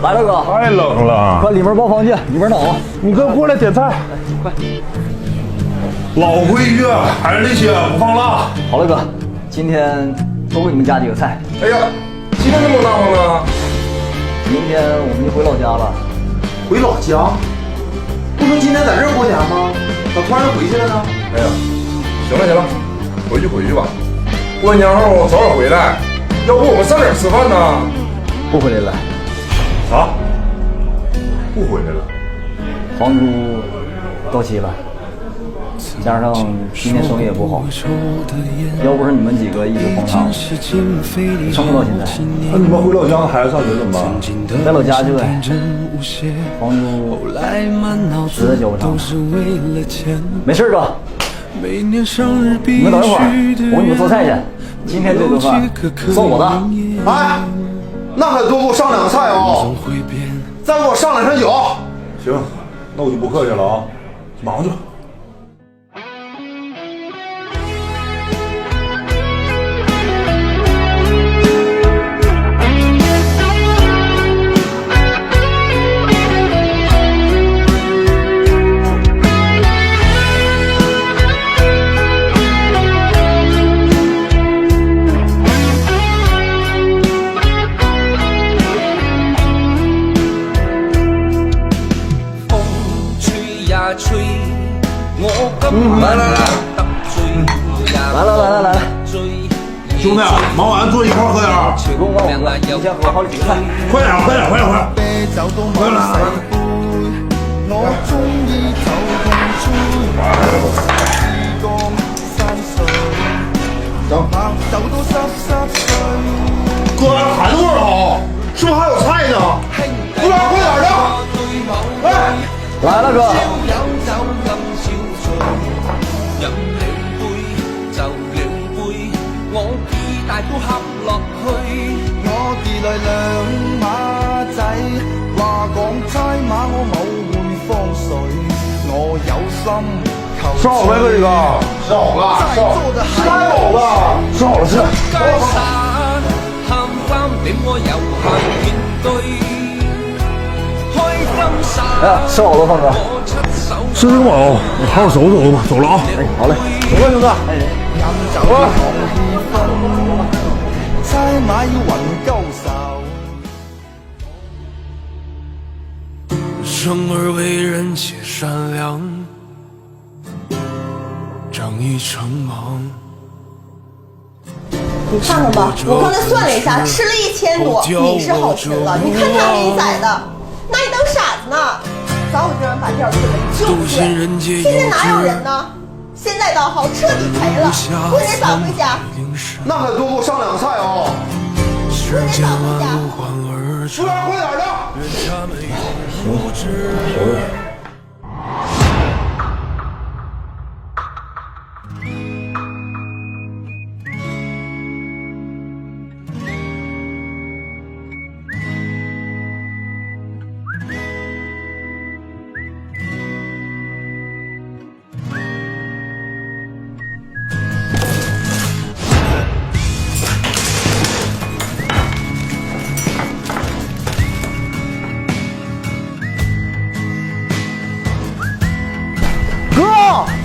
来了哥，太冷了，快里面包房去，里面暖和。你哥过来点菜，快。老规矩，还是那些不放辣。好了哥，今天多给你们加几个菜。哎呀，今天这么大方呢？明天我们就回老家了。回老家？不说今天在这儿过年吗？咋突然回去了呢？哎呀，行了行了，回去吧。过完年后早点回来，要不我们上哪儿吃饭呢？不回来了。啥？不回来了？房租到期了，加上今年生意也不好，要不是你们几个一直捧场，撑不到现在。那你们回老家，孩子上学怎么办？在老家就得房租实在交不上了。没事哥，你们等一会儿，我给你们做菜去。今天这顿饭算我的。哎，那还多给我上2个菜啊！再给我上2瓶酒。行，那我就不客气了啊，忙去。来，兄弟，忙完坐一块喝点儿。不用管我，你先喝好几个菜。快点，快来！哥，还多少好？是不是还有菜呢？服务员，快点的！哎，来了哥。大都合落去，我哋來兩馬仔，話講齋馬我冇會放水，我有心求。吃好没哥，这个吃好了，吃好了，太好了，吃好了吃。喊翻俾我遊行面對，開心殺。哎呀，吃好了，胖哥。吃挺饱，好好走走吧，走了啊。哎，好嘞，走吧，兄弟。哎，走啊！猜馬要雲高手。生而為人且善良，長於城茫。你看看吧，我刚才算了一下，吃了1000多，你是好吃了。你看他给你宰的，那你当傻子呢？早就让把店推了，就缺。现在哪有人呢？现在倒好，彻底赔了，不得早回家。那还多给我上2个菜啊！世间万物换而服务员，快点的！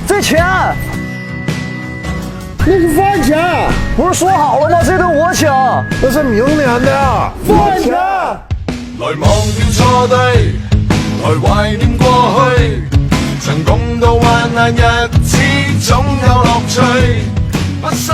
这钱，那是饭钱，不是说好了吗？这顿我请。那是明年的饭钱。來忘掉錯對，來懷念過去，曾共度患難日子總有樂趣，不需